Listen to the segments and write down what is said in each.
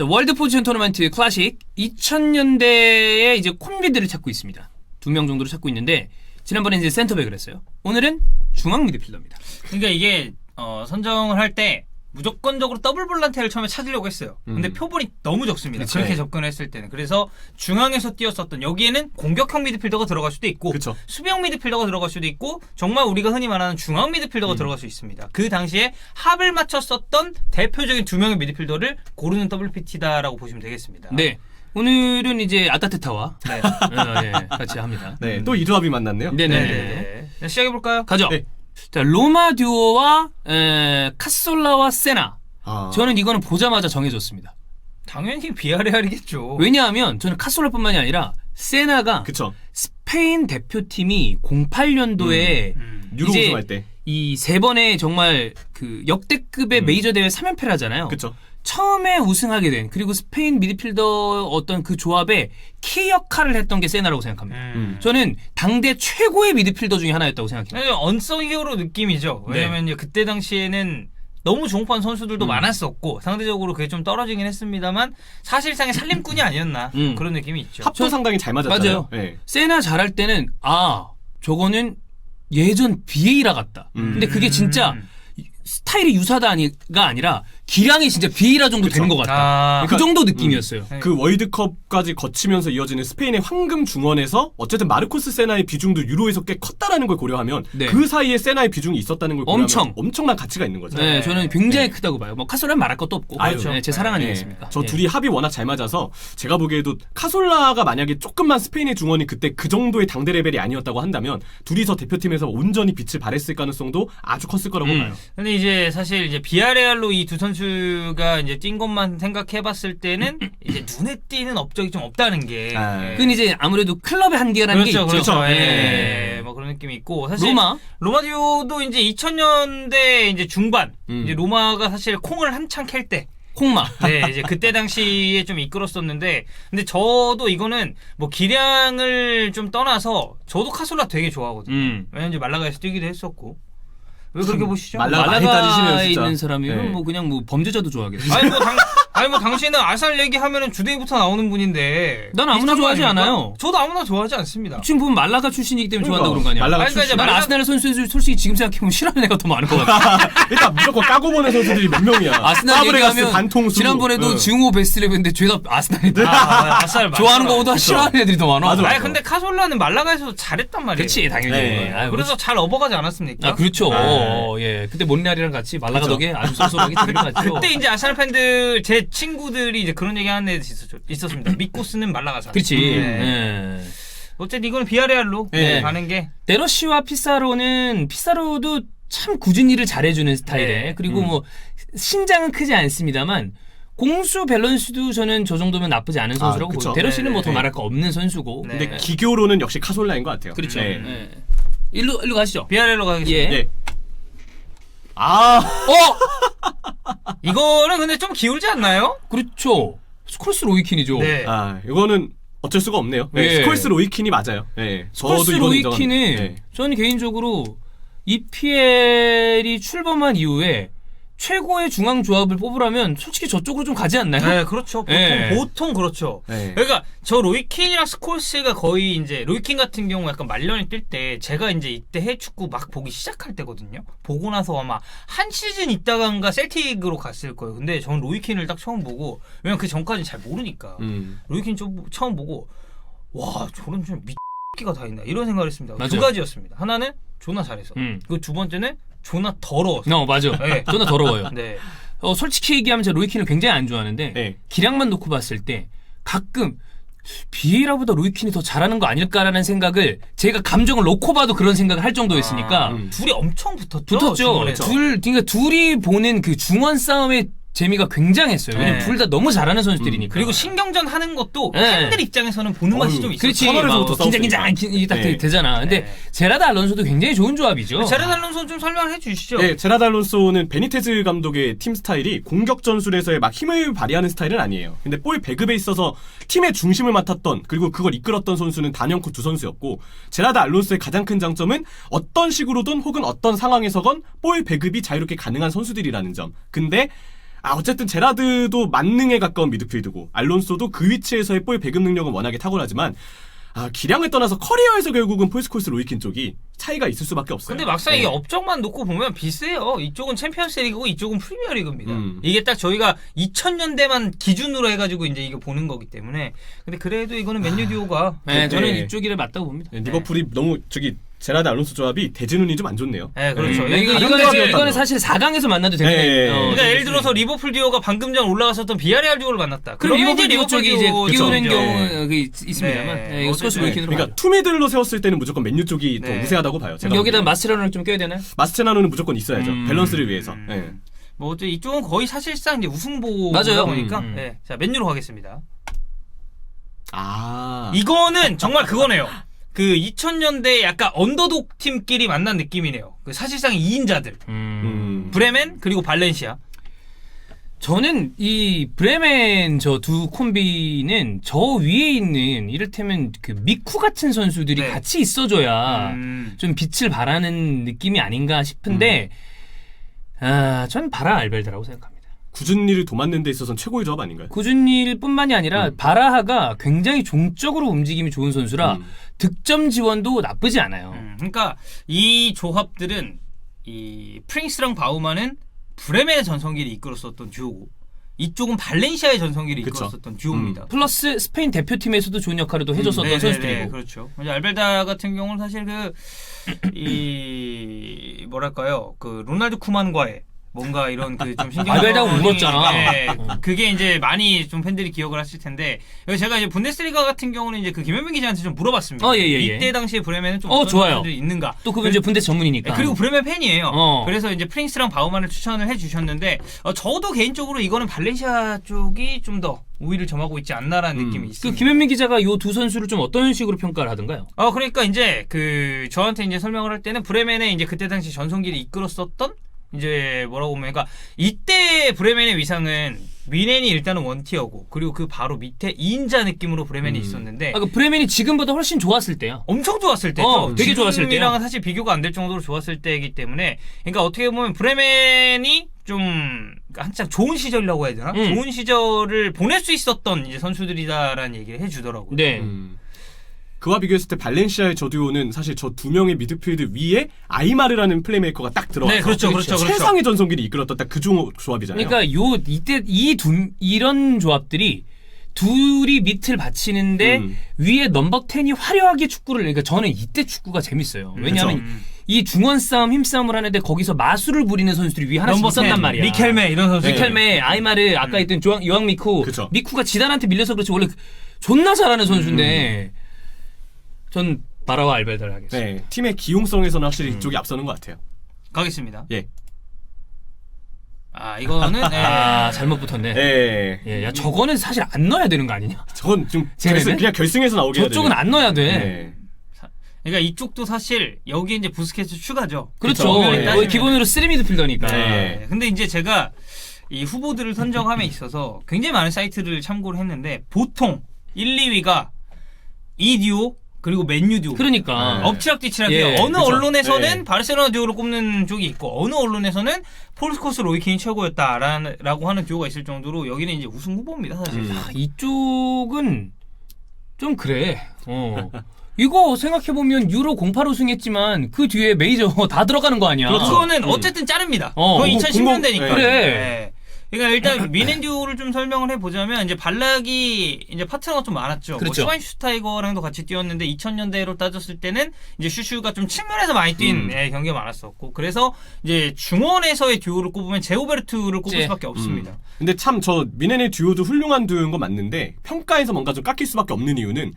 자, 월드 포지션 토너먼트 클래식 2000년대에 이제 콤비들을 찾고 있습니다. 2명 정도를 찾고 있는데 지난번에 이제 센터백을 했어요. 오늘은 중앙 미드필더입니다. 그러니까 이게 선정을 할 때 무조건적으로 더블 볼란테를 처음에 찾으려고 했어요. 근데 표본이 너무 적습니다. 그치. 그렇게 접근했을 때는. 그래서 중앙에서 뛰었었던 여기에는 공격형 미드필더가 들어갈 수도 있고 그쵸. 수비형 미드필더가 들어갈 수도 있고 정말 우리가 흔히 말하는 중앙 미드필더가 들어갈 수 있습니다. 그 당시에 합을 맞췄었던 대표적인 2명의 미드필더를 고르는 WPT다라고 보시면 되겠습니다. 네. 오늘은 이제 아타테타와 네. 네, 같이 합니다. 네, 또 이두합이 만났네요. 네네네. 네, 시작해볼까요? 가죠. 네. 자, 로마 듀오와 카솔라와 세나. 아. 저는 이거는 보자마자 정해졌습니다. 당연히 비아레알이겠죠. 왜냐하면 저는 카솔라뿐만이 아니라 세나가 그쵸. 스페인 대표팀이 08년도에 유로 이제 우승할 때. 이 세 번의 정말 그 역대급의 메이저 대회 3연패를 하잖아요. 그쵸. 처음에 우승하게 된 그리고 스페인 미드필더 어떤 그 조합에 키 역할을 했던 게 세나라고 생각합니다. 저는 당대 최고의 미드필더 중에 하나였다고 생각해요. 언성 히어로 느낌이죠. 왜냐면 이제 그때 당시에는 너무 주목받는 선수들도 많았었고 상대적으로 그게 좀 떨어지긴 했습니다만 사실상의 살림꾼이 아니었나 그런 느낌이 있죠. 합도 상당히 잘 맞았잖아요. 맞아요. 네. 세나 잘할 때는 저거는 예전 비에이라 같다. 근데 그게 진짜 스타일이 유사다가 아니라 기량이 진짜 비에이라 정도 되는 것 같다. 그 정도 느낌이었어요. 그 월드컵까지 거치면서 이어지는 스페인의 황금 중원에서 어쨌든 마르코스 세나의 비중도 유로에서 꽤 컸다라는 걸 고려하면 네. 그 사이에 세나의 비중이 있었다는 걸 고려하면 엄청. 엄청난 가치가 있는 거죠. 네, 저는 굉장히 크다고 봐요. 뭐 카솔라는 말할 것도 없고. 그렇죠. 네, 제 사랑 아니겠습니까? 저 예. 둘이 합이 워낙 잘 맞아서 제가 보기에도 카솔라가 만약에 조금만 스페인의 중원이 그때 그 정도의 당대 레벨이 아니었다고 한다면 둘이서 대표팀에서 온전히 빛을 발했을 가능성도 아주 컸을 거라고 봐요. 근데 이제 사실 이제 비아레알로 이 두 선수가 이제 뛴 것만 생각해봤을 때는 이제 눈에 띄는 업적이 좀 없다는 게. 그건 이제 아무래도 클럽의 한계라는 게 있죠. 그렇죠. 예. 예. 뭐 그런 느낌이 있고 사실 로마디오도 이제 2000년대 이제 중반 이제 로마가 사실 콩을 한창 캘 때. 콩마. 네, 이제 그때 당시에 좀 이끌었었는데, 근데 저도 이거는 뭐 기량을 좀 떠나서 저도 카솔라 되게 좋아하거든요. 왜냐면 이제 말라가에서 뛰기도 했었고. 왜 그렇게 보시죠? 많이 따지시네요, 말라가에 진짜. 있는 사람이면 네. 뭐 그냥 뭐 범죄자도 좋아하겠어요. 아니 뭐 당신은 아살 얘기하면은 주댕이부터 나오는 분인데. 난 아무나 비슷한 거 좋아하지 아닙니까? 않아요. 저도 아무나 좋아하지 않습니다. 지금 보면 말라가 출신이기 때문에 좋아한다 그런 거 아니야? 말라가 아니, 그러니까 출신. 이제 난 아스날 선수 솔직히 지금 생각해보면 싫어하는 애가 더 많은 것 같아. 일단 무조건 까고 보는 선수들이 몇 명이야. 아스날 파브레가스, 얘기하면 반통수. 지난번에도 증오 베스트랩인데 죄다 아스날이다. 아살 좋아하는 거보다 싫어하는 애들이 더 많아. 맞아. 아니 근데 카솔라는 말라가에서 잘했단 말이에요. 그렇지 당연히. 네. 아유, 그래서 잘 업어가지 않았습니까? 아 그렇죠. 예. 그때 몬레알이랑 같이 말라가 덕에 아주 쏠쏠하게 데려갔죠. 그때 이제 아스날 팬들 제 친구들이 이제 그런 얘기하는 애들 있었습니다. 미코스는 말라가서. 그렇지. 네. 예. 어쨌든 이거는 비아레알로 네. 가는 게. 데러시와 피사로도 참 굳은 일을 잘해주는 스타일에 네. 그리고 뭐 신장은 크지 않습니다만 공수 밸런스도 저는 저 정도면 나쁘지 않은 선수라고 그쵸. 보여요. 데러시는 뭐 더 네. 말할 거 없는 선수고. 네. 근데 기교로는 역시 카솔라인 것 같아요. 그렇죠. 네. 예. 일로 가시죠. 비아레알로 가겠습니다. 예. 네. 아, 이거는 근데 좀 기울지 않나요? 그렇죠. 스콜스 로이킨이죠. 네. 이거는 어쩔 수가 없네요. 네, 예. 스콜스 로이킨이 맞아요. 네. 스콜스 이건 로이킨은 인정합니다. 네. 저는 개인적으로 EPL이 출범한 이후에 최고의 중앙 조합을 뽑으라면 솔직히 저쪽으로 좀 가지 않나요? 네, 그렇죠. 보통 그렇죠. 네. 그러니까 저 로이킨이랑 스콜스가 거의 이제 로이킨 같은 경우 약간 말년이 뛸 때 제가 이제 이때 해축구 막 보기 시작할 때거든요. 보고 나서 아마 한 시즌 있다간가 셀틱으로 갔을 거예요. 근데 저는 로이킨을 딱 처음 보고 왜냐면 그 전까지는 잘 모르니까 로이킨 좀 처음 보고 와 저런 좀 미끼가 다 있나 이런 생각을 했습니다. 맞아요. 두 가지였습니다. 하나는 존나 잘해서 그리고 두 번째는 존나 더러워서. 맞아. 네. 존나 더러워요. 네. 솔직히 얘기하면 제가 로이킨을 굉장히 안 좋아하는데 네. 기량만 놓고 봤을 때 가끔 비에이라보다 로이킨이 더 잘하는 거 아닐까라는 생각을 제가 감정을 놓고 봐도 그런 생각을 할 정도였으니까 둘이 엄청 붙었죠. 붙었죠. 중원에서. 그러니까 둘이 보는 그 중원 싸움의 재미가 굉장했어요. 왜냐면 네. 둘 다 너무 잘하는 선수들이니까. 그리고 신경전 하는 것도 네. 팬들 입장에서는 보는 맛이 좀 있어요. 그렇지. 터널에서부터 막 긴장긴장 싸웠으니까. 딱 네. 되잖아. 근데 네. 제라드 알론소도 굉장히 좋은 조합이죠. 제라드 알론소는 좀 설명을 해주시죠. 네, 제라드 알론소는 베니테즈 감독의 팀 스타일이 공격 전술에서의 막 힘을 발휘하는 스타일은 아니에요. 근데 볼 배급에 있어서 팀의 중심을 맡았던 그리고 그걸 이끌었던 선수는 단연코 두 선수였고 제라드 알론소의 가장 큰 장점은 어떤 식으로든 혹은 어떤 상황에서건 볼 배급이 자유롭게 가능한 선수들이라는 점. 근데 어쨌든 제라드도 만능에 가까운 미드필드고 알론소도 그 위치에서의 볼 배급 능력은 워낙에 탁월하지만 기량을 떠나서 커리어에서 결국은 폴스콜스 로이킨 쪽이 차이가 있을 수밖에 없어요. 근데 막상 네. 이게 업적만 놓고 보면 비슷해요. 이쪽은 챔피언스 리그고 이쪽은 프리미어 리그입니다. 이게 딱 저희가 2000년대만 기준으로 해가지고 이제 이거 보는 거기 때문에. 근데 그래도 이거는 맨유 듀오가. 네, 저는 네. 이쪽이 맞다고 봅니다. 네, 리버풀이 너무 제라드 알론소 조합이 대진운이 좀 안 좋네요. 네, 그렇죠. 이거는 사실 4강에서 만나도 되는. 네. 그러니까 예를 들어서 리버풀 듀오가 방금 전 올라갔었던 비아레알 듀오를 만났다. 그리고 그러면 리버풀 듀오 쪽이 이제 듀오 끼우는 그렇죠. 경우 있습니다만. 네. 이거 스코스 로이킨으로. 그러니까 투미들로 세웠을 때는 무조건 맨유 쪽이 더 네. 우세하다고 봐요. 제가 여기다 보기에는. 마스체라노를 좀 껴야 되나요? 마스체나노는 무조건 있어야죠. 밸런스를 위해서. 네. 뭐 어째 이쪽은 거의 사실상 이제 우승보다 맞아요. 보니까. 네. 자, 맨유로 가겠습니다. 이거는 정말 그거네요. 그 2000년대 약간 언더독 팀끼리 만난 느낌이네요. 그 사실상 2인자들. 브레멘 그리고 발렌시아. 저는 이 브레멘 저 두 콤비는 저 위에 있는 이를테면 그 미쿠 같은 선수들이 네. 같이 있어줘야 좀 빛을 발하는 느낌이 아닌가 싶은데 전 바라 알벨드라고 생각합니다. 굳은 일을 도맡는 데 있어서는 최고의 조합 아닌가요? 꾸준 일뿐만이 아니라 바라하가 굉장히 종적으로 움직임이 좋은 선수라 득점 지원도 나쁘지 않아요. 그러니까 이 조합들은 이 프링스랑 바우만은 브레멘의 전성기를 이끌었었던 듀오고 이쪽은 발렌시아의 전성기를 그쵸. 이끌었었던 듀오입니다. 플러스 스페인 대표팀에서도 좋은 역할을 또 해줬었던 선수들이고. 그렇죠. 이제 알벨다 같은 경우는 사실 뭐랄까요, 그 로날드 쿠만과의 뭔가 이런 그 좀 신경 알벨다가 울었잖아. 네, 그게 이제 많이 좀 팬들이 기억을 하실 텐데 제가 이제 분데스리가 같은 경우는 이제 그 김현민 기자한테 좀 물어봤습니다. 예. 이때 당시에 브레멘은 좀 어떤 좋아요. 선수들이 있는가? 또 그분 이제 분데스 전문이니까. 그리고 브레멘 팬이에요. 어. 그래서 이제 프링스랑 바우만을 추천을 해주셨는데 저도 개인적으로 이거는 발렌시아 쪽이 좀 더 우위를 점하고 있지 않나라는 느낌이 그 있습니다. 김현민 기자가 요 두 선수를 좀 어떤 식으로 평가를 하던가요? 그러니까 이제 저한테 이제 설명을 할 때는 브레멘의 이제 그때 당시 전성기를 이끌었었던 이제 뭐라고 보면 그러니까 이때 브레멘의 위상은 미넨이 일단은 원티어고 그리고 그 바로 밑에 2인자 느낌으로 브레멘이 있었는데 그 브레멘이 지금보다 훨씬 좋았을 때요. 엄청 좋았을 때죠. 되게 좋았을 때요. 지금이랑은 사실 비교가 안 될 정도로 좋았을 때이기 때문에 그러니까 어떻게 보면 브레멘이 좀 한참 좋은 시절이라고 해야 되나? 좋은 시절을 보낼 수 있었던 이제 선수들이다라는 얘기를 해주더라고요. 네. 그와 비교했을 때 발렌시아의 저 듀오는 사실 저 두 명의 미드필드 위에 아이마르라는 플레이메이커가 딱 들어와서 네, 그렇죠. 최상의 전성기를 이끌었던 딱 그 조합이잖아요. 그러니까 이때 이런 조합들이 둘이 밑을 받치는데 위에 넘버 10이 화려하게 축구를 그러니까 저는 이때 축구가 재밌어요. 왜냐하면 이 중원 싸움 힘싸움을 하는데 거기서 마술을 부리는 선수들이 위에 하나씩 있었단 말이야. 리켈메 이런 선수. 리켈메, 아이마르, 아까 했던 요앙 미쿠. 그쵸. 미쿠가 지단한테 밀려서 그렇지 원래 존나 잘하는 선수인데 전 바라와 알벨다를 하겠습니다. 네, 팀의 기용성에서는 확실히 이쪽이 앞서는 것 같아요. 가겠습니다. 예. 이거는 잘못 붙었네. 예. 예, 야 저거는 사실 안 넣어야 되는 거 아니냐? 저건 좀 쟤네는? 그냥 결승에서 나오게 해야 저쪽은 안 넣어야 돼. 네. 그러니까 이쪽도 사실 여기 이제 부스케츠 추가죠. 그렇죠. 엄연히 따지면. 기본으로 3미드필더니까. 네. 근데 이제 제가 이 후보들을 선정함에 있어서 굉장히 많은 사이트를 참고를 했는데 보통 1, 2위가 이 듀오 그리고 맨유 듀오. 그러니까. 엎치락뒤치락해요. 예, 어느 그쵸. 언론에서는 네. 바르셀로나 듀오를 꼽는 쪽이 있고 어느 언론에서는 폴스코스 로이킨이 최고였다라고 하는 듀오가 있을 정도로 여기는 이제 우승 후보입니다 사실. 이쪽은 좀 그래. 이거 생각해보면 유로 08 우승했지만 그 뒤에 메이저 다 들어가는 거 아니야. 그거는 어쨌든 자릅니다. 그건 2010년대니까. 네. 그래. 그러니까 일단 미넨듀오를 좀 설명을 해보자면 이제 발락이 이제 파트너가 좀 많았죠. 그렇죠. 뭐 슈와인슈타이거랑도 같이 뛰었는데 2000년대로 따졌을 때는 이제 슈슈가 좀 측면에서 많이 뛴 경기가 많았었고 그래서 이제 중원에서의 듀오를 꼽으면 제오베르트를 꼽을 수밖에 없습니다. 근데 참 저 미넨의 듀오도 훌륭한 듀오인 건 맞는데 평가에서 뭔가 좀 깎일 수밖에 없는 이유는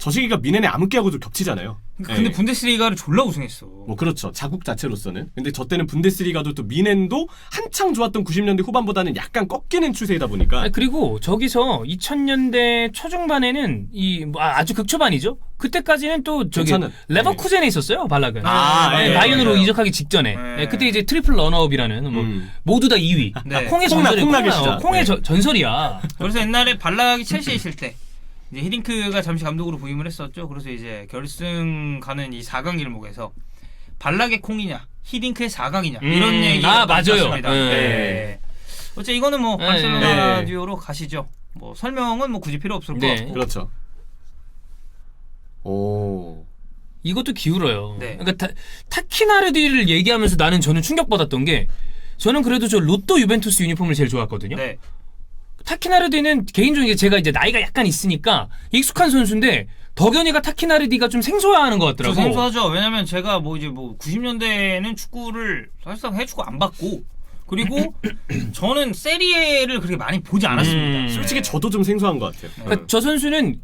저 시기가 미넨의 암흑기하고 좀 겹치잖아요. 근데 네. 분데스리가를 졸라 우승했어. 뭐 그렇죠. 자국 자체로서는. 근데 저 때는 분데스리가도 또 미넨도 한창 좋았던 90년대 후반보다는 약간 꺾이는 추세이다 보니까. 그리고 저기서 2000년대 초중반에는 아주 극초반이죠. 그때까지는 또 저기 괜찮은. 레버쿠젠에 있었어요. 발락은. 네, 바이언으로 맞아요. 이적하기 직전에. 네. 그때 이제 트리플 런업이라는 뭐 모두 다 2위. 네. 콩의 전설이 콩락의 시작. 콩의 네. 전설이야. 그래서 옛날에 발락이 첼시에 있을 때 이제 히딩크가 잠시 감독으로 부임을 했었죠. 그래서 이제 결승 가는 이 4강 길목에서 발락의 콩이냐, 히딩크의 4강이냐 이런 얘기가 맞아요. 있었습니다. 네. 네. 어째 이거는 뭐 네, 바르셀로나 네. 듀오로 가시죠. 뭐 설명은 뭐 굳이 필요 없을 것 네. 같고. 그렇죠. 오. 이것도 기울어요. 네. 그러니까 타키나르디를 얘기하면서 저는 충격받았던 게 저는 그래도 저 로또 유벤투스 유니폼을 제일 좋아했거든요. 네. 타키나르디는 개인적으로 제가 이제 나이가 약간 있으니까 익숙한 선수인데 덕현이가 타키나르디가 좀 생소해하는 것 저 같더라고. 생소하죠. 왜냐면 제가 뭐 이제 뭐 90년대에는 축구를 사실상 해주고 안 봤고 그리고 저는 세리에를 그렇게 많이 보지 않았습니다. 솔직히 저도 좀 생소한 것 같아요. 그러니까 저 선수는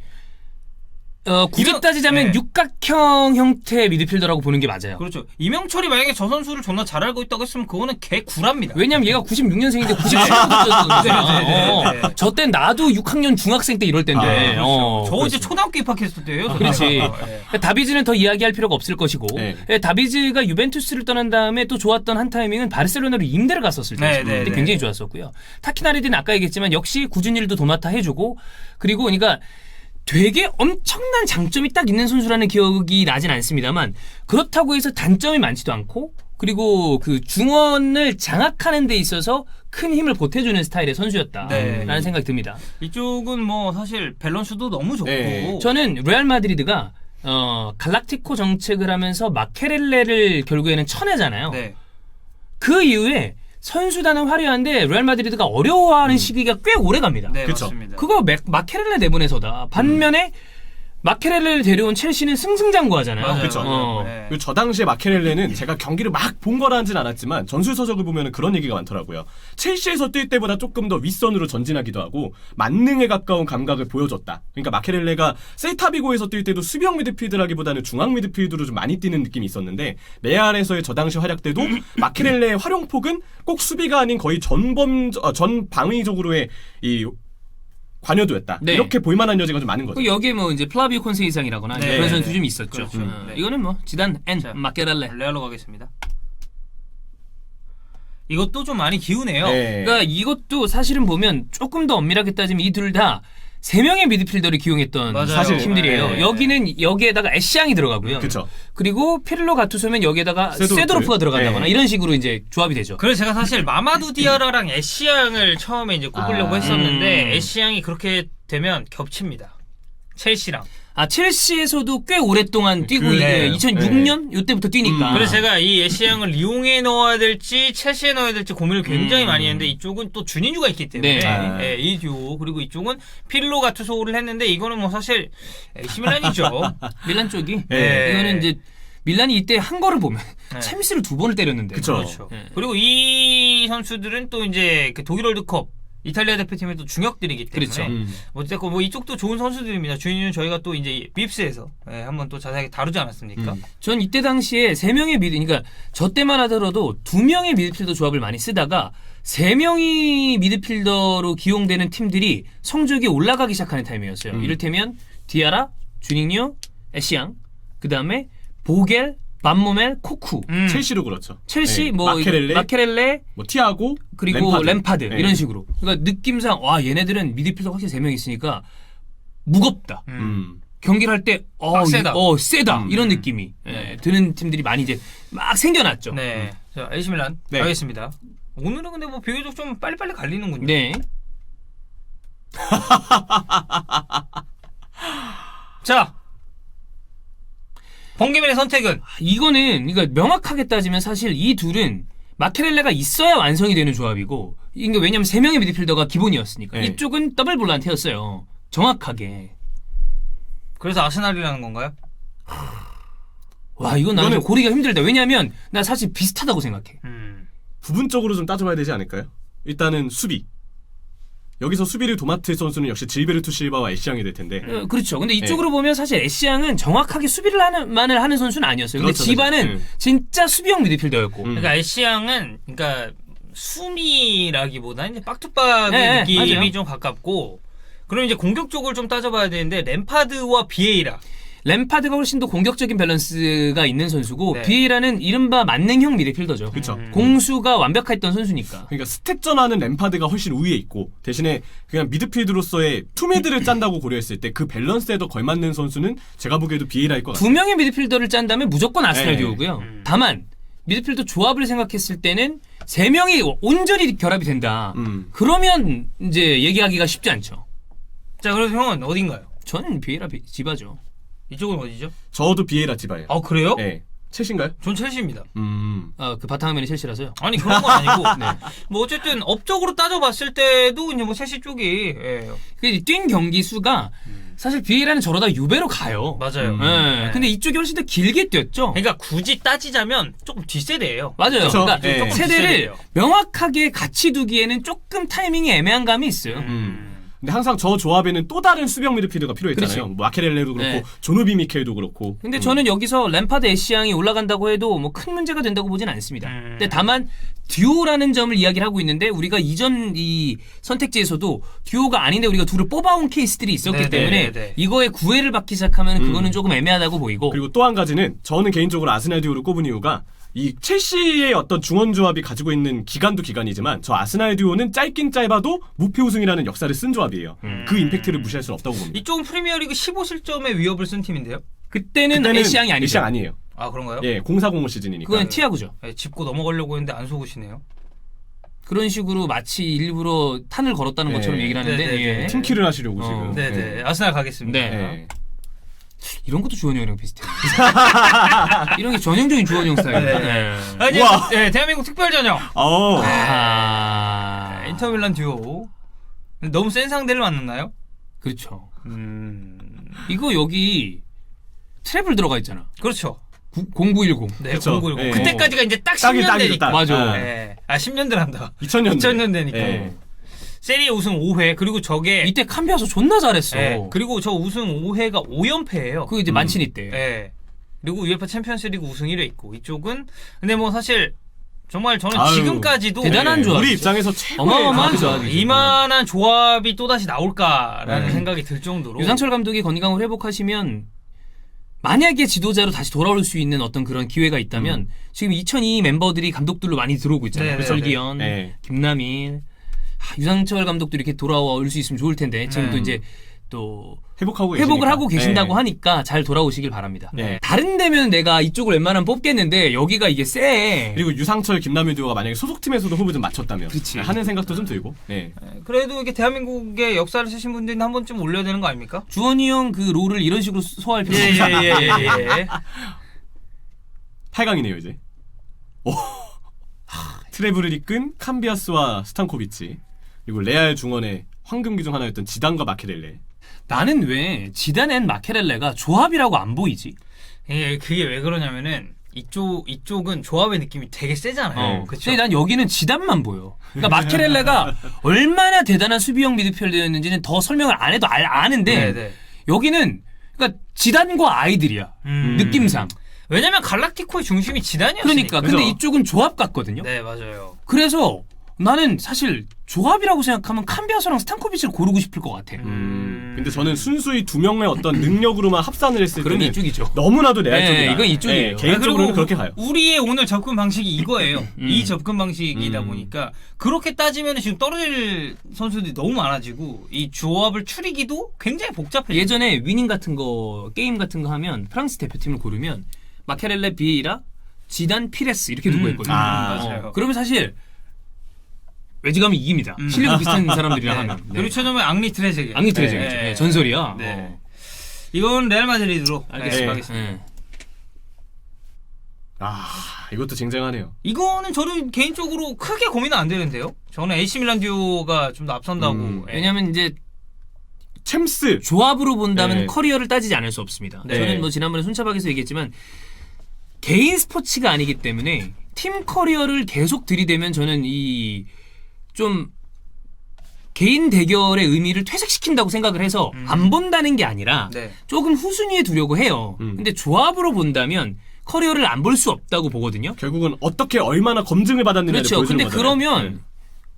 굳이 이명- 따지자면 네. 육각형 형태의 미드필더라고 보는 게 맞아요. 그렇죠. 이명철이 만약에 저 선수를 존나 잘 알고 있다고 했으면 그거는 개 구랍니다. 왜냐면 얘가 96년생인데 97년도 네. 저 땐 나도 6학년 중학생 때 이럴 때인데. 저 이제 초등학교 입학했을 때예요. 그렇지. 네. 그러니까 다비즈는 더 이야기할 필요가 없을 것이고 네. 다비즈가 유벤투스를 떠난 다음에 또 좋았던 한 타이밍은 바르셀로나로 임대를 갔었을 네, 때였어요. 네, 그때 네. 굉장히 좋았었고요. 타키나르디는 아까 얘기했지만 역시 굳은 일도 도맡아 해주고 그리고 그러니까 되게 엄청난 장점이 딱 있는 선수라는 기억이 나진 않습니다만 그렇다고 해서 단점이 많지도 않고 그리고 그 중원을 장악하는 데 있어서 큰 힘을 보태주는 스타일의 선수였다라는 네. 생각이 듭니다. 이쪽은 뭐 사실 밸런스도 너무 좋고 네. 저는 레알 마드리드가 갈락티코 정책을 하면서 마케렐레를 결국에는 쳐내잖아요. 네. 그 이후에 선수단은 화려한데 레알 마드리드가 어려워하는 시기가 꽤 오래 갑니다. 네, 그쵸. 맞습니다. 그거 마케렐레 내보내서다. 반면에 마케렐레를 데려온 첼시는 승승장구하잖아요. 맞아요, 그쵸. 맞아요. 네. 그리고 저 당시에 마케렐레는 제가 경기를 막 본 거라는지는 않았지만 전술서적을 보면 그런 얘기가 많더라고요. 첼시에서 뛸 때보다 조금 더 윗선으로 전진하기도 하고 만능에 가까운 감각을 보여줬다. 그러니까 마케렐레가 셀타비고에서 뛸 때도 수비형 미드필드라기보다는 중앙 미드필드로 좀 많이 뛰는 느낌이 있었는데 레알에서의 저 당시 활약 때도 마케렐레의 활용폭은 꼭 수비가 아닌 거의 전방위적으로의 이 관여도였다. 네. 이렇게 볼만한 여지가 좀 많은 거죠. 그 여기에 뭐 이제 플라비오 콘세 이상이라거나 네, 그런 선수 네. 좀 있었죠. 그렇죠. 네. 이거는 뭐 지단 앤 자, 마케렐레. 레알로 가겠습니다. 이것도 좀 많이 기우네요. 네. 그러니까 이것도 사실은 보면 조금 더 엄밀하게 따지면 이 둘 다 3명의 미드필더를 기용했던 맞아요. 사실 팀들이에요. 네. 여기는 여기에다가 애쉬앙이 들어가고요. 그쵸. 그리고 피를로 가투소면 여기에다가 세도르프. 세도르프가 들어간다거나 네. 이런 식으로 이제 조합이 되죠. 그래서 제가 사실 마마두 디아라랑 애쉬양을 처음에 이제 꼽으려고 아, 했었는데 애쉬양이 그렇게 되면 겹칩니다. 첼시랑. 첼시에서도 꽤 오랫동안 뛰고 네. 2006년 이때부터 뛰니까. 그래서 제가 이 애쉬양을 리옹에 넣어야 될지 첼시에 넣어야 될지 고민을 굉장히 많이 했는데 이쪽은 또 준인주가 있기 때문에 네. 아. 예, 이 듀오 그리고 이쪽은 필로 가투소를 했는데 이거는 뭐 사실 AC 밀란이죠. 밀란 쪽이 네. 이거는 이제 밀란이 이때 한 거를 보면 네. 챔스를 2번을 때렸는데. 그쵸. 그렇죠. 네. 그리고 이 선수들은 또 이제 그 독일 월드컵 이탈리아 대표팀의 또 중역들이기 때문에 그렇죠. 어쨌든 뭐 이쪽도 좋은 선수들입니다. 주인은 저희가 또 이제 빕스에서 한번 또 자세하게 다루지 않았습니까? 전 이때 당시에 3명의 그러니까 저 때만 하더라도 2명의 미드필더 조합을 많이 쓰다가 3명이 미드필더로 기용되는 팀들이 성적이 올라가기 시작하는 타임이었어요. 이를테면 디아라, 주니뉴, 애쉬앙, 그 다음에 보겔, 반모멜, 코쿠, 첼시도 그렇죠. 첼시, 네. 뭐 마케렐레, 뭐 티아고, 그리고 램파드 네. 이런 식으로. 그러니까 느낌상 와 얘네들은 미드필더 확실히 3명 있으니까 무겁다. 경기를 할 때 빡세다. 세다 이런 느낌이 드는 팀들이 많이 이제 막 생겨났죠. 네. 자, AC 밀란 네. 가겠습니다. 오늘은 근데 뭐 비교적 좀 빨리빨리 갈리는군요. 네. 자, 번개맨의 선택은 이거는 그러니까 명확하게 따지면 사실 이 둘은 마케렐레가 있어야 완성이 되는 조합이고 이게 왜냐면 3명의 미드필더가 기본이었으니까 네. 이쪽은 더블 볼란테였어요. 정확하게. 그래서 아스날이라는 건가요? 와 이건 나는 좀 이거는- 고르기가 힘들다. 왜냐면 나 사실 비슷하다고 생각해. 부분적으로 좀 따져봐야 되지 않을까요? 일단은 수비. 여기서 수비를 도맡을 선수는 역시 질베르투 실바와 애쉬앙이 될 텐데. 그렇죠. 근데 이쪽으로 보면 사실 애쉬앙은 정확하게 수비를 만을 하는 선수는 아니었어요. 근데 그렇죠, 지반은 그렇죠. 음. 진짜 수비형 미드필더였고. 그러니까 애쉬양은 그러니까 수미라기보다는 이제 빡투빡의 네, 느낌이 맞아요. 좀 가깝고 그럼 이제 공격 쪽을 좀 따져봐야 되는데 램파드와 비에이라 램파드가 훨씬 더 공격적인 밸런스가 있는 선수고 네. 비에이라는 이른바 만능형 미드필더죠. 그쵸. 공수가 완벽했던 선수니까. 그러니까 스탯전하는 램파드가 훨씬 우위에 있고 대신에 그냥 미드필드로서의 투미드를 짠다고 고려했을 때 그 밸런스에 더 걸맞는 선수는 제가 보기에도 비에이라일 것 같아요. 2명의 미드필더를 짠다면 무조건 아스날 네. 듀오고요. 다만 미드필더 조합을 생각했을 때는 세 명이 온전히 결합이 된다. 그러면 이제 얘기하기가 쉽지 않죠. 자, 그래서 형은 어딘가요? 저는 비에이라 지바죠. 이쪽은 어디죠? 저도 비에이라 지바예요. 아, 그래요? 네. 첼시인가요? 전 첼시입니다. 그 바탕화면이 첼시라서요. 아니, 그런 건 아니고. 뭐 어쨌든 업적으로 따져봤을 때도 이제 뭐 첼시 쪽이 뛴 경기 수가 사실 비에이라는 저러다 유배로 가요. 맞아요. 네. 근데 이쪽이 훨씬 더 길게 뛰었죠. 그러니까 굳이 따지자면 조금 뒷세대예요. 맞아요. 그쵸? 그러니까 네. 세대를 뒷세대예요. 명확하게 같이 두기에는 조금 타이밍이 애매한 감이 있어요. 근데 항상 저 조합에는 또 다른 수비형 미드필더가 필요했잖아요. 그렇지. 뭐 마케렐레도 그렇고 네. 조누비 미켈도 그렇고. 근데 저는 여기서 램파드 애쉬양이 올라간다고 해도 뭐 큰 문제가 된다고 보진 않습니다. 근데 다만 듀오라는 점을 이야기를 하고 있는데 우리가 이전 이 선택지에서도 듀오가 아닌데 우리가 둘을 뽑아온 케이스들이 있었기 네네, 때문에 네네. 이거에 구애를 받기 시작하면 그거는 조금 애매하다고 보이고 그리고 또 한 가지는 저는 개인적으로 아스날 듀오를 꼽은 이유가 이 첼시의 어떤 중원 조합이 가지고 있는 기간도 기간이지만 저 아스날 듀오는 짧긴 짧아도 무패 우승이라는 역사를 쓴 조합이에요. 그 임팩트를 무시할 수는 없다고 봅니다. 이쪽은 프리미어리그 15실점의 위협을 쓴 팀인데요. 그때는 애쉬양이 아니죠. 애쉬양 아니에요. 아, 그런가요? 예, 0405 시즌이니까. 그건 티아고죠. 네, 짚고 넘어가려고 했는데 안 속으시네요. 그런 식으로 마치 일부러 탄을 걸었다는 네. 것처럼 얘기를 하는데 네네네. 예. 팀킬을 하시려고 지금. 네네. 아스날 가겠습니다. 네. 예. 이런 것도 주원이 형이랑 비슷해요. 이런 게 전형적인 주원이 형 스타일이에요. 네. 아, 이제 우와. 대한민국 특별 전형. 아, 인터밀란 듀오. 너무 센 상대를 만났나요? 그렇죠. 이거 여기 트래블 들어가 있잖아. 그렇죠. 0910. 네, 그쵸. 0910. 네. 그때까지가 이제 딱 딱이죠, 10년 되니까. 딱. 맞아. 네. 아, 10년들 한다. 2000년대. 2000년 되니까. 예. 세리에 우승 5회. 그리고 저게 이때 캄비아서 존나 잘했어. 네. 그리고 저 우승 5회가 5연패예요. 그거 이제 만친이 때. 네. 그리고 UEFA 챔피언스리그 우승 1회 있고 이쪽은 근데 뭐 사실 정말 저는 아유, 지금까지도 대단한 예, 조합이죠. 우리 입장에서 최고의 어마어마한 조합이죠. 조합이죠. 이만한 조합이 또다시 나올까라는 생각이 들 정도로 유상철 감독이 건강을 회복하시면 만약에 지도자로 다시 돌아올 수 있는 어떤 그런 기회가 있다면 지금 2002 멤버들이 감독들로 많이 들어오고 있잖아요. 네네네. 설기현, 네. 김남일, 유상철 감독도 이렇게 돌아올 수 있으면 좋을 텐데 지금도 네. 이제 또 회복을 회복을 하고 계신다고 네. 하니까 잘 돌아오시길 바랍니다. 네. 다른 데면 내가 이쪽을 웬만하면 뽑겠는데 여기가 이게 세. 그리고 유상철, 김남일 듀오가 만약에 소속팀에서도 호흡을 좀 맞췄다면 그치. 하는 생각도 좀 들고. 네. 그래도 이게 대한민국의 역사를 쓰신 분들은 한 번쯤 올려야 되는 거 아닙니까? 주원이 형 그 롤을 이런 식으로 소화할 필요 없어요. 예. 8강이네요 이제. 오. 트래블을 이끈 캄비아스와 스탄코비치 그리고 레알 중원의 황금기 중 하나였던 지단과 마케렐레. 나는 왜 지단앤 마케렐레가 조합이라고 안 보이지? 그게 왜 그러냐면은 이쪽은 조합의 느낌이 되게 세잖아요. 그렇죠. 근데 난 여기는 지단만 보여. 그러니까 마케렐레가 얼마나 대단한 수비형 미드필더였는지는 더 설명을 안 해도 아는데 네네. 여기는 그러니까 지단과 아이들이야. 느낌상. 왜냐면 갈락티코의 중심이 지단이었으니까. 그러니까 근데 그죠? 이쪽은 조합 같거든요. 네, 맞아요. 그래서 나는 사실 조합이라고 생각하면 캄비아소랑 스탄코비치를 고르고 싶을 것 같아. 근데 저는 순수히 두 명의 어떤 능력으로만 합산을 했을 그럼 때는 이쪽이죠. 너무나도 레알 네, 쪽이다. 이건 이쪽이에요. 개인적으로는 그리고 그렇게 가요. 우리의 오늘 접근 방식이 이거예요. 이 접근 방식이다 보니까 그렇게 따지면 지금 떨어질 선수들이 너무 많아지고 이 조합을 추리기도 굉장히 복잡해요. 예전에 위닝 같은 거 게임 같은 거 하면 프랑스 대표팀을 고르면 마케렐레, 비에이라, 지단, 피레스 이렇게 두고 했거든요. 맞아요. 그러면 사실 외지감이 이깁니다. 실력 비슷한 사람들이랑 하면. 네. 그리고 최근에 앙리 트레제게. 앙리 트레제게죠. 네. 네, 전설이야. 네. 이건 레알 마드리드로 알겠습니다. 하겠습니다. 네. 이것도 쟁쟁하네요. 이거는 저는 개인적으로 크게 고민은 안 되는데요. 저는 AC 밀란 듀오가 좀 더 앞선다고. 왜냐면 이제 챔스. 조합으로 본다면 네. 커리어를 따지지 않을 수 없습니다. 네. 저는 뭐 지난번에 손차박에서 얘기했지만 개인 스포츠가 아니기 때문에 팀 커리어를 계속 들이대면 저는 이 좀 개인 대결의 의미를 퇴색시킨다고 생각을 해서 안 본다는 게 아니라 네. 조금 후순위에 두려고 해요. 근데 조합으로 본다면 커리어를 안 볼 수 없다고 보거든요. 결국은 어떻게 얼마나 검증을 받았느냐를 그렇죠. 보여주는 근데 거잖아요. 그러면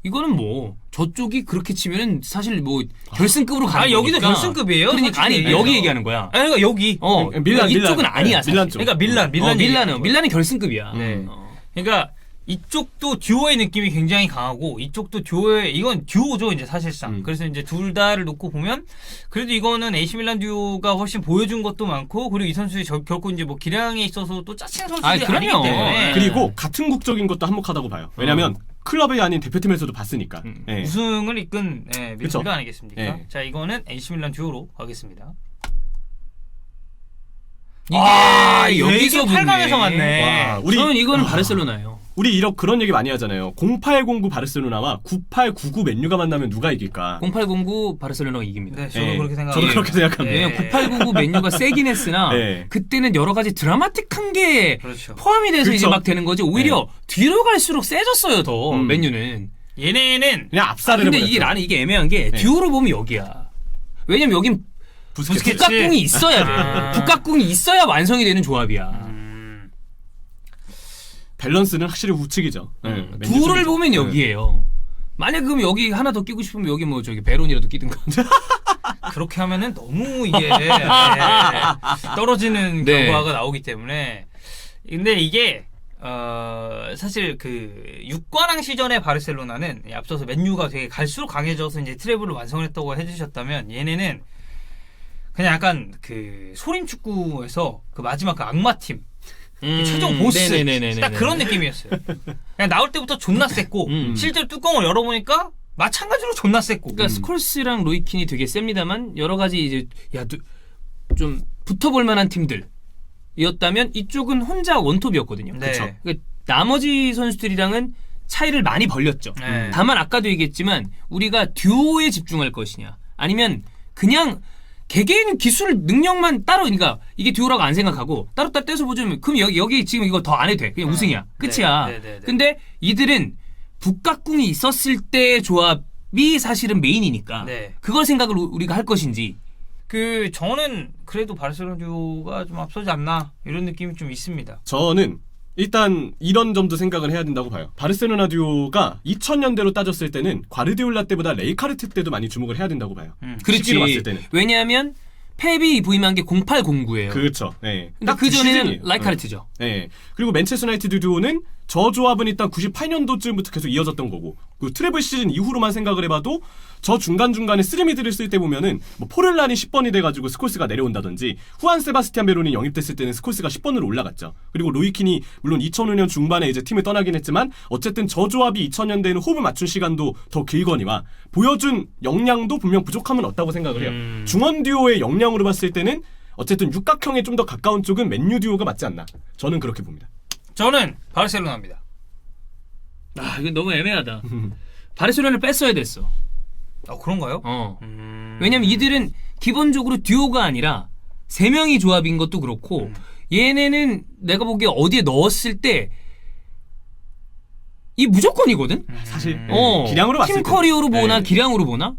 이거는 뭐 저쪽이 그렇게 치면은 사실 뭐 결승급으로 가는 여기도 거니까. 결승급이에요? 그러니까 아니 솔직히. 여기 얘기하는 거야. 그러니까 여기. 밀란, 이쪽은 밀란. 아니야. 네, 밀란 사실. 쪽. 그러니까 밀란 밀란은 결승급이야. 네. 그러니까 이쪽도 듀오의 느낌이 굉장히 강하고 이쪽도 듀오의 이건 듀오죠 이제 사실상. 그래서 이제 둘 다를 놓고 보면 그래도 이거는 AC 밀란 듀오가 훨씬 보여준 것도 많고 그리고 이 선수의 결코 이제 뭐 기량에 있어서 또 짜친 선수들이 아니기 그럼요. 때문에 그리고 같은 국적인 것도 한몫하다고 봐요. 왜냐면 클럽이 아닌 대표팀에서도 봤으니까. 예. 우승을 이끈 그쵸. 미드필더 아니겠습니까? 예. 자 이거는 AC 밀란 듀오로 가겠습니다. 이게 여기서 8강에서 붙네. 맞네. 와, 우리 저는 이거는 바르셀로나예요. 우리 그런 얘기 많이 하잖아요. 0809 바르셀로나와 9899 맨유가 만나면 누가 이길까? 0809 바르셀로나가 이깁니다. 네, 저도 예. 그렇게 생각합니다. 저도 그렇게 생각합니다. 예. 왜냐면 9899 맨유가 세긴 했으나 네. 그때는 여러 가지 드라마틱한 게 그렇죠. 포함이 돼서 이제 그렇죠. 막 되는 거지. 오히려 뒤로 갈수록 세졌어요 더 맨유는. 얘네는 그냥 압살을 근데 해버렸죠. 이게 애매한 게 네. 듀오로 보면 여기야. 왜냐면 여긴 부스케츠. 북각궁이 있어야 돼. 북각궁이 있어야 완성이 되는 조합이야. 밸런스는 확실히 우측이죠. 맨유 둘을 쪽이죠. 보면 네. 여기에요. 만약 그럼 여기 하나 더 끼고 싶으면 여기 뭐 저기 베론이라도 끼든가. 그렇게 하면은 너무 이게 떨어지는 네. 결과가 나오기 때문에 근데 이게 사실 그 6관왕 시전의 바르셀로나는 앞서서 맨유가 되게 갈수록 강해져서 이제 트래블을 완성했다고 해주셨다면 얘네는 그냥 약간 그 소림 축구에서 그 마지막 그 악마 팀 최종 보스 네네네네네. 딱 그런 느낌이었어요. 그냥 나올 때부터 존나 셌고 실제로 뚜껑을 열어보니까 마찬가지로 존나 셌고. 그러니까 스콜스랑 로이킨이 되게 셉니다만 여러 가지 이제 좀 붙어볼 만한 팀들이었다면 이쪽은 혼자 원톱이었거든요. 네. 그쵸? 그러니까 나머지 선수들이랑은 차이를 많이 벌렸죠. 네. 다만 아까도 얘기했지만 우리가 듀오에 집중할 것이냐 아니면 그냥 개개인 기술 능력만 따로 그러니까 이게 듀오라고 안 생각하고 따로따로 떼서 보자면 그럼 여기 지금 이거 더 안 해도 돼. 그냥 우승이야. 끝이야. 네. 근데 이들은 북각궁이 있었을 때 조합이 사실은 메인이니까 네. 그걸 생각을 우리가 할 것인지 그 저는 그래도 바르셀로나 듀오가 좀 앞서지 않나 이런 느낌이 좀 있습니다. 저는 일단 이런 점도 생각을 해야 된다고 봐요. 바르셀로나 듀오가 2000년대로 따졌을 때는 과르디올라 때보다 레이카르트 때도 많이 주목을 해야 된다고 봐요. 그렇지. 시기로 봤을 때는. 왜냐하면 펩이 부임한 게 0809예요. 그렇죠. 네. 근데 그 전에는 라이카르트죠. 네. 그리고 맨체스터 유나이티드 듀오는 저 조합은 일단 98년도쯤부터 계속 이어졌던 거고 그 트래블 시즌 이후로만 생각을 해봐도 저 중간중간에 쓰리미드를 쓸 때 보면은 뭐 포를란이 10번이 돼가지고 스콜스가 내려온다든지 후안 세바스티안 베론이 영입됐을 때는 스콜스가 10번으로 올라갔죠. 그리고 로이킨이 물론 2005년 중반에 이제 팀을 떠나긴 했지만 어쨌든 저 조합이 2000년대에는 호흡을 맞춘 시간도 더 길거니와 보여준 역량도 분명 부족함은 없다고 생각을 해요. 중원 듀오의 역량으로 봤을 때는 어쨌든 육각형에 좀 더 가까운 쪽은 맨유 듀오가 맞지 않나. 저는 그렇게 봅니다. 저는 바르셀로나입니다. 이건 너무 애매하다. 바르셀로나를 뺐어야 됐어. 그런가요? 왜냐면 이들은 기본적으로 듀오가 아니라 3명이 조합인 것도 그렇고 얘네는 내가 보기에 어디에 넣었을 때 이 무조건이거든? 사실 팀 기량으로 봤을 때 커리어로 보나 기량으로 보나?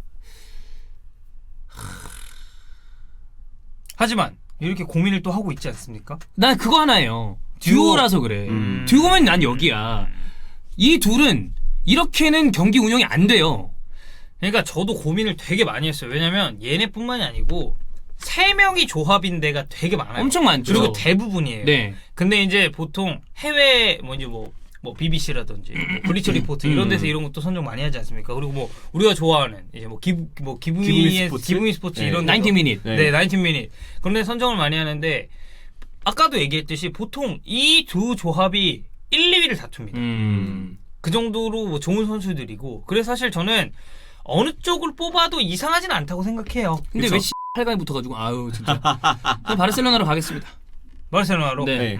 하지만 이렇게 고민을 또 하고 있지 않습니까? 난 그거 하나예요. 듀오라서 그래. 듀오면 난 여기야. 이 둘은 이렇게는 경기 운영이 안 돼요. 그러니까 저도 고민을 되게 많이 했어요. 왜냐면 얘네뿐만이 아니고 3명이 조합인 데가 되게 많아요. 엄청 많죠. 그리고 대부분이에요. 네. 근데 이제 보통 해외 뭐 BBC라든지 뭐 블리처 리포트 이런 데서 이런 것도 선정 많이 하지 않습니까? 그리고 뭐 우리가 좋아하는 이제 기브미 스포츠 네. 이런 90 미닛. 네, 90 미닛. 그런 데 선정을 많이 하는데 아까도 얘기했듯이 보통 이 두 조합이 1, 2위를 다툽니다. 그 정도로 뭐 좋은 선수들이고 그래서 사실 저는 어느 쪽을 뽑아도 이상하진 않다고 생각해요. 근데 그쵸? 왜 8강에 붙어가지고 아유 진짜. 그럼 바르셀로나로 가겠습니다. 바르셀로나로. 네.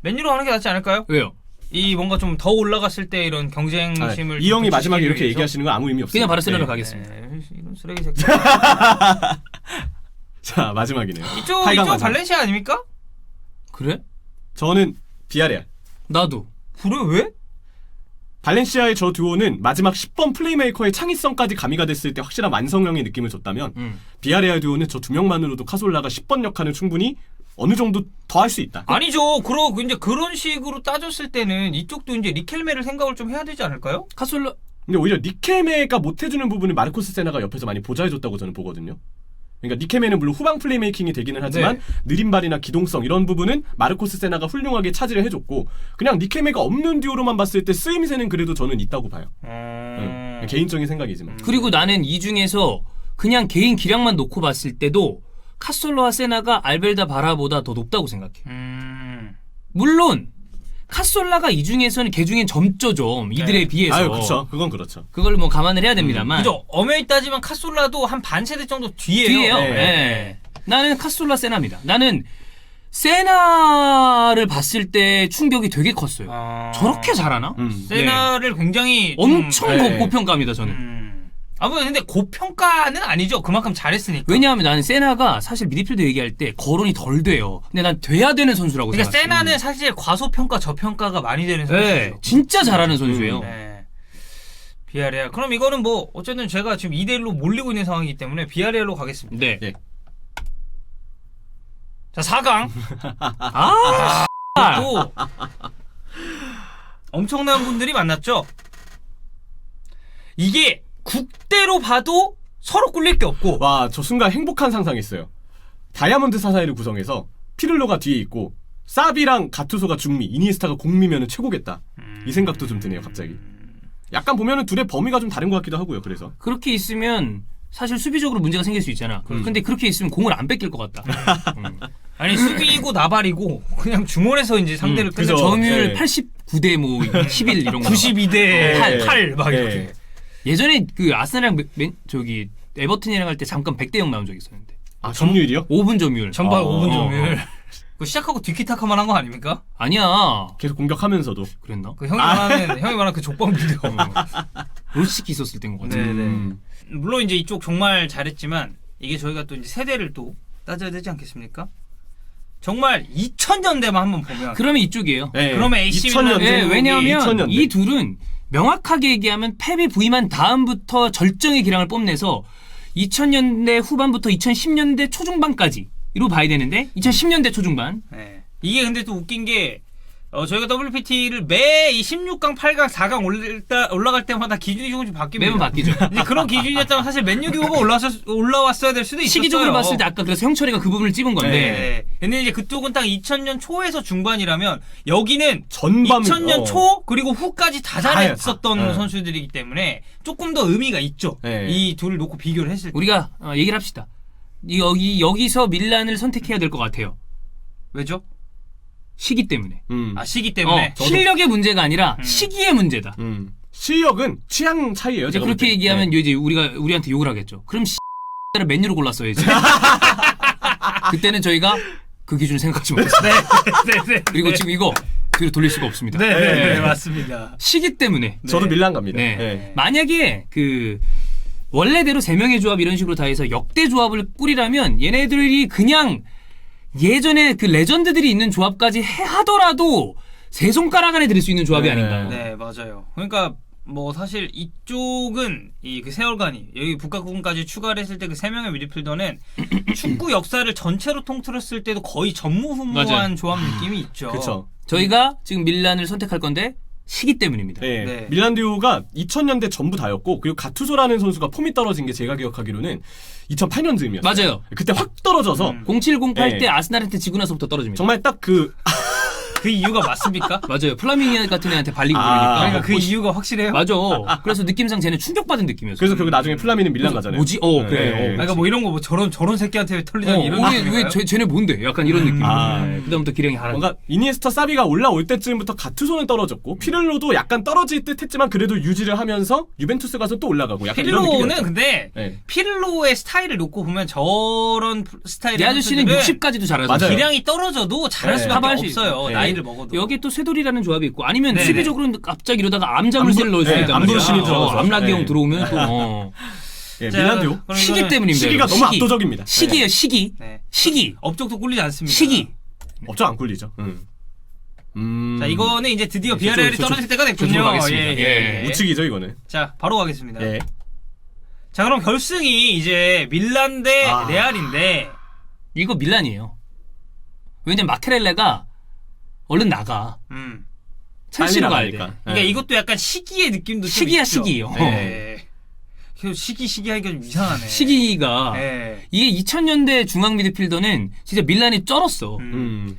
맨유로 하는 게 낫지 않을까요? 왜요? 이 뭔가 좀 더 올라갔을 때 이런 경쟁심을 이 형이 좀 마지막에 붙이기 이렇게 위해서. 얘기하시는 건 아무 의미 없어요. 그냥 바르셀로나로 네. 가겠습니다. 네, 이런 쓰레기 새끼. 자 마지막이네요. 이쪽 8강 마지막. 발렌시아 아닙니까? 그래? 저는 비아레알. 나도. 그래 왜? 발렌시아의 저 듀오는 마지막 10번 플레이메이커의 창의성까지 가미가 됐을 때 확실한 완성형의 느낌을 줬다면 비아레알 듀오는 저 2명만으로도 카솔라가 10번 역할을 충분히 어느 정도 더 할 수 있다. 아니죠. 이제 그런 식으로 따졌을 때는 이쪽도 이제 리켈메를 생각을 좀 해야 되지 않을까요? 카솔라 근데 오히려 니켈메가 못해주는 부분을 마르코스 세나가 옆에서 많이 보좌해줬다고 저는 보거든요. 그러니까 니케메는 물론 후방 플레이메이킹이 되기는 하지만 느린 발이나 기동성 이런 부분은 마르코스 세나가 훌륭하게 차지를 해줬고 그냥 니케메가 없는 듀오로만 봤을 때 쓰임새는 그래도 저는 있다고 봐요. 개인적인 생각이지만. 그리고 나는 이 중에서 그냥 개인 기량만 놓고 봤을 때도 카솔라와 세나가 알벨다 바라보다 더 높다고 생각해. 물론 카솔라가 이 중에서는 걔 중엔 점조죠. 이들에 비해서. 아유, 그렇죠. 그건 그렇죠. 그걸 뭐 감안을 해야 됩니다만. 그죠. 엄연히 따지면 카솔라도 한 반 세대 정도 뒤에요. 네. 네. 나는 카솔라 세나입니다. 나는 세나를 봤을 때 충격이 되게 컸어요. 저렇게 잘하나? 세나를 굉장히 엄청 고평가합니다, 저는. 아무튼 근데 고평가는 아니죠. 그만큼 잘했으니까. 왜냐하면 나는 세나가 사실 미드필더 얘기할 때 거론이 덜 돼요. 근데 난 돼야 되는 선수라고 그러니까 생각해요. 세나는 사실 과소평가 저평가가 많이 되는 네, 선수죠. 진짜 잘하는 선수예요. 네. 비아레알. 그럼 이거는 뭐 어쨌든 제가 지금 2대1로 몰리고 있는 상황이기 때문에 비아레알로 가겠습니다. 네. 네. 자, 4강. 또 엄청난 분들이 만났죠. 이게 국대로 봐도 서로 꿀릴 게 없고. 와, 저 순간 행복한 상상했어요. 다이아몬드 사사이를 구성해서 피를로가 뒤에 있고 사비랑 가투소가 중미, 이니에스타가 공미면은 최고겠다. 이 생각도 좀 드네요, 갑자기. 약간 보면은 둘의 범위가 좀 다른 것 같기도 하고요. 그래서 그렇게 있으면 사실 수비적으로 문제가 생길 수 있잖아. 근데 그렇게 있으면 공을 안 뺏길 것 같다. 아니 수비이고 나발이고 그냥 중원에서 이제 상대를 끝내. 그죠. 점유율 네. 89대 뭐 11 이런 거. 92대 8 막 네. 이렇게. 예전에 그 아스날이랑 저기 에버튼이랑 할 때 잠깐 100대 0 나온 적 있었는데. 아, 점유율이요? 5분 점유율. 전반 어, 5분 어, 점유율. 그 시작하고 뒤키타카만 한 거 아닙니까? 아니야. 계속 공격하면서도. 그랬나? 그 형이 말하는 그 족방 비디오. 롤시키 있었을 때인 것 같아. 네네. 물론 이제 이쪽 정말 잘했지만 이게 저희가 또 이제 세대를 또 따져야 되지 않겠습니까? 정말 2000년대만 한번 보면 그러면 이쪽이에요. 네. 그러면 AC 2000년대. 네, 왜냐하면 2000년대. 이 둘은 명확하게 얘기하면 펩이 부임한 다음부터 절정의 기량을 뽐내서 2000년대 후반부터 2010년대 초중반까지로 봐야 되는데 2010년대 초중반. 네. 이게 근데 또 웃긴 게 저희가 WPT를 매 이 16강, 8강, 4강 올라갈 때마다 기준이 조금씩 바뀝니다. 매번 바뀌죠. 이제 그런 기준이었다면 사실 맨유 듀오가 올라왔어야 될 수도 있었어요. 시기적으로 봤을 때 아까 그래서 형철이가 그 부분을 찝은 건데 네. 근데 이제 그쪽은 딱 2000년 초에서 중반이라면 여기는 전반 2000년 초 그리고 후까지 다 잘했었던 다. 선수들이기 때문에 조금 더 의미가 있죠. 네. 이 둘을 놓고 비교를 했을 때. 우리가 얘기를 합시다. 여기서 밀란을 선택해야 될 것 같아요. 왜죠? 시기 때문에. 시기 때문에. 실력의 문제가 아니라 시기의 문제다. 실력은 취향 차이예요. 이제 제가 그렇게 볼 때. 얘기하면 네. 이제 우리한테 욕을 하겠죠. 그럼 를 맨유로 골랐어야지. 그때는 저희가 그 기준을 생각하지 못했어요. 네. 그리고 지금 이거 뒤로 돌릴 수가 없습니다. 네, 맞습니다. 시기 때문에. 저도 밀란 갑니다. 네. 네. 만약에 원래대로 3명의 조합 이런 식으로 다 해서 역대 조합을 꾸리라면 얘네들이 그냥 예전에 그 레전드들이 있는 조합까지 하더라도 세 손가락 안에 들을 수 있는 조합이 네. 아닌가. 네, 맞아요. 그러니까 뭐 사실 이쪽은 이 그 세월간이 여기 북각군까지 추가를 했을 때 그 세 명의 미드필더는 축구 역사를 전체로 통틀었을 때도 거의 전무후무한 맞아요. 조합 느낌이 있죠. 그렇죠. 저희가 지금 밀란을 선택할 건데 시기 때문입니다. 네. 네. 밀란 듀오가 2000년대 전부 다였고 그리고 가투소라는 선수가 폼이 떨어진 게 제가 기억하기로는 2008년 즈음이었어요. 맞아요. 그때 확 떨어져서 0708 네. 때 아스날한테 지고 나서부터 떨어집니다. 정말 딱 그 이유가 맞습니까? 맞아요. 플라밍 같은 애한테 발리고 아, 그러니까. 그러니까 그 이유가 확실해요? 맞아. 그래서 느낌상 쟤는 충격받은 느낌이었어. 그래서 결국 나중에 플라미는 밀란 가잖아요. 뭐지? 그래. 네. 그러니까 뭐 이런 거 뭐 저런 새끼한테 왜 털리냐 이런 왜 쟤네 뭔데? 약간 이런 느낌. 아. 그다음부터 기량이 하락. 뭔가 이니에스타 사비가 올라올 때쯤부터 가투소는 떨어졌고 피를로도 약간 떨어질 듯 했지만 그래도 유지를 하면서 유벤투스 가서 또 올라가고 약간 이런 피를로는 느낌이었죠. 근데 네. 피를로의 스타일을 놓고 보면 저런 스타일의 이 아저씨는 선수들은 60까지도 잘하죠. 맞아요. 기량이 떨어져도 잘할 네. 수밖에 하발시. 없어요. 네. 나이를 먹어도. 여기 또 쇠돌이라는 조합이 있고 아니면 네네. 수비적으로는 갑자기 이러다가 암자물쇠를 넣을 수 네, 있단 암브로신이 말이야. 들어가서. 암라기형 네. 들어오면 또 예, 자, 밀란 듀오 그럼 시기 이거는 때문입니다. 시기가 여러분. 너무 압도적입니다. 시기예요, 시기. 네. 시기. 업적도 꿀리지 않습니다. 시기. 업적 안 꿀리죠. 자, 이거는 이제 드디어 네, 비아레알이 저쪽, 떨어질 때가 됐군요. 저쪽으로 가겠습니다. 예. 우측이죠 이거는. 자, 바로 가겠습니다. 예. 자, 그럼 결승이 이제 밀란 대 아. 레알인데 이거 밀란이에요. 왜냐면 마케렐레가 얼른 나가. 첼시로 가야 돼. 나가니까. 그러니까 네. 이것도 약간 시기의 느낌도 좀 시기야, 있죠. 시기요. 네. 시기하기가 좀 이상하네. 시기가 네. 이게 2000년대 중앙 미드필더는 진짜 밀란이 쩔었어.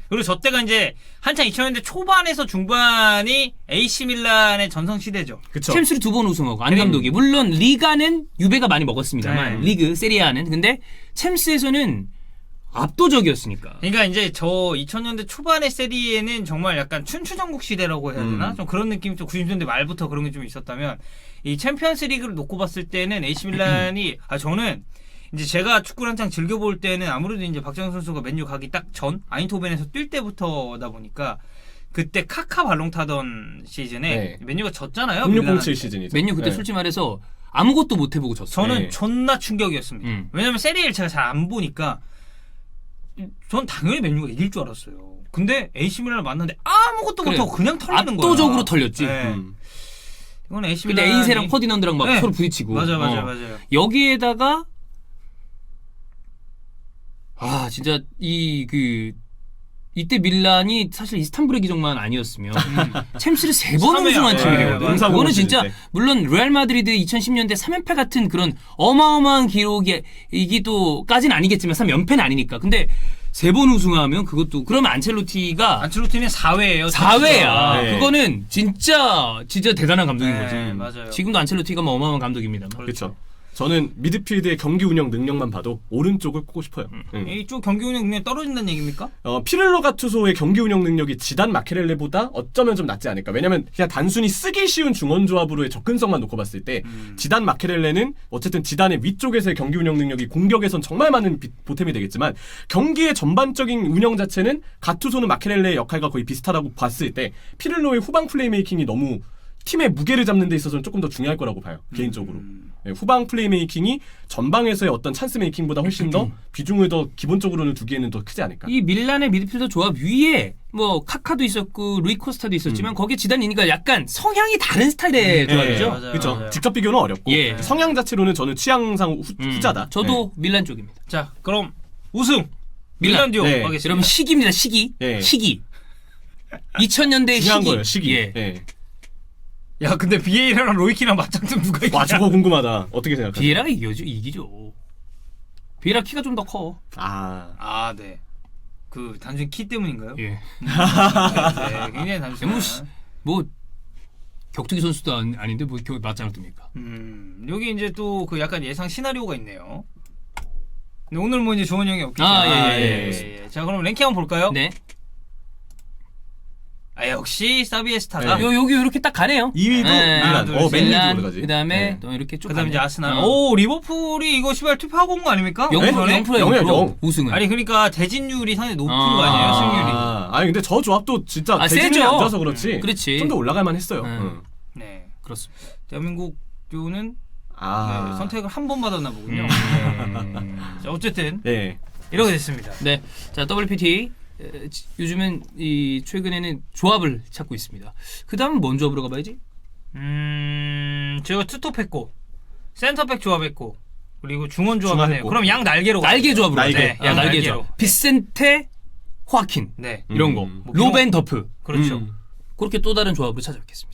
그리고 저 때가 이제 한창 2000년대 초반에서 중반이 AC 밀란의 전성 시대죠. 그쵸. 챔스를 2번 우승하고 안 감독이 물론 리가는 유베가 많이 먹었습니다만 네. 리그 세리아는 근데 챔스에서는 압도적이었으니까. 그러니까 이제 저 2000년대 초반의 세리에는 정말 약간 춘추전국 시대라고 해야 되나? 좀 그런 느낌, 좀 90년대 말부터 그런 게 좀 있었다면 이 챔피언스 리그를 놓고 봤을 때는 AC 밀란이 저는 이제 제가 축구를 한창 즐겨볼 때는 아무래도 이제 박정현 선수가 맨유 가기 딱 전 아인토벤에서 뛸 때부터다 보니까 그때 카카 발롱 타던 시즌에 네. 맨유가 졌잖아요. 0607 시즌이죠. 맨유 그때 네. 솔직히 말해서 아무것도 못 해보고 졌어. 저는 네. 존나 충격이었습니다. 왜냐면 세리에를 제가 잘 안 보니까 전 당연히 맨유가 이길 줄 알았어요. 근데 AC 밀란을 만났는데 아무것도 그래. 못하고 그냥 털리는 거야. 압도적으로 털렸지. 네. 음. 이건 AC 근데 밀란이 에이세랑 퍼디난드랑 막 네. 서로 부딪히고. 맞아요. 여기에다가 진짜 이때 밀란이 사실 이스탄불의 기적만 아니었으면 챔스를 3번 3회야. 우승한 네, 팀이거든. 맞아요. 그거는 진짜 네. 물론 레알 마드리드 2010년대 3연패 같은 그런 어마어마한 기록이 이기도까지는 아니겠지만 3연패는 아니니까. 근데 3번 우승하면 그것도 그러면 안첼로티가 안첼로티는 4회예요. 4회야. 네. 그거는 진짜 대단한 감독인 네, 거지. 맞아요. 지금도 안첼로티가 뭐 어마어마한 감독입니다. 그렇죠. 저는 미드필드의 경기 운영 능력만 봐도 오른쪽을 꼽고 싶어요. 이쪽 경기 운영 그냥 떨어진다는 얘기입니까? 피를로 가투소의 경기 운영 능력이 지단 마케렐레보다 어쩌면 좀 낫지 않을까. 왜냐면 그냥 단순히 쓰기 쉬운 중원 조합으로의 접근성만 놓고 봤을 때 지단 마케렐레는 어쨌든 지단의 위쪽에서의 경기 운영 능력이 공격에선 정말 많은 보탬이 되겠지만 경기의 전반적인 운영 자체는 가투소는 마케렐레의 역할과 거의 비슷하다고 봤을 때 피를로의 후방 플레이메이킹이 너무 팀의 무게를 잡는 데 있어서는 조금 더 중요할 거라고 봐요. 개인적으로. 네, 후방 플레이메이킹이 전방에서의 어떤 찬스 메이킹보다 훨씬 더 비중을 더 기본적으로는 두기에는 더 크지 않을까. 이 밀란의 미드필더 조합 위에 뭐 카카도 있었고 루이 코스타도 있었지만 거기에 지단이니까 약간 성향이 다른 스타일의 조합이죠. 맞아요. 그렇죠. 직접 비교는 어렵고 예. 성향 자체로는 저는 취향상 후자다. 저도 밀란 쪽입니다. 자, 그럼 우승 밀란. 밀란디오 네. 하겠습니다. 여러분 시기입니다. 시기. 예. 시기. 2000년대 중요한 시기. 거예요. 시기. 예. 예. 야, 근데 비에이라랑 로이키랑 맞짱뜨면 누가 이기냐? 와 저거 궁금하다. 어떻게 생각하세요? 비에라가 이기죠. 비에라 키가 좀 더 커. 아, 네. 그 단순히 키 때문인가요? 예. 네, 굉장히 단순한. 뭐 격투기 선수도 아닌데 뭐 맞짱을 뜹니까? 여기 이제 또 그 약간 예상 시나리오가 있네요. 근데 오늘 뭐 이제 조원 형이 없겠죠. 예. 자, 그럼 랭킹 한번 볼까요? 네. 역시 사비에스타가. 네. 여기 이렇게 딱 가네요. 2위도 밀란. 둘, 셋. 맨유도 그러지. 그다음에 네. 또 이렇게 쭉 그다음에 이제 가네. 아스날. 오, 리버풀이 이거 시발 투표하고 온 거 아닙니까? 0%, 영이야, 0% 영. 우승은. 아니 그러니까 대진율이 상당히 높은 거 아니에요, 승률이. 아니 근데 저 조합도 진짜 대진이 세죠. 안 좋아서 그렇지. 그렇지. 좀 더 올라갈 만했어요. 네. 그렇습니다. 대한민국 듀오는 아. 선택을 한 번 받았나 보군요. 자, 어쨌든 예. 이렇게 됐습니다. 네. 자, WPT 요즘은 최근에는 조합을 찾고 있습니다. 그다음은 뭔 조합으로 가봐야지? 제가 투톱 했고 센터백 조합했고 그리고 중원 조합하네요. 중원했고. 그럼 양 날개로 날개 조합으로 날개. 가자. 네, 양 날개 날개로. 조합. 비센테, 호아킨 네. 이런 거. 뭐 로벤 더프. 그렇죠. 음. 그렇게 또 다른 조합으로 찾아뵙겠습니다.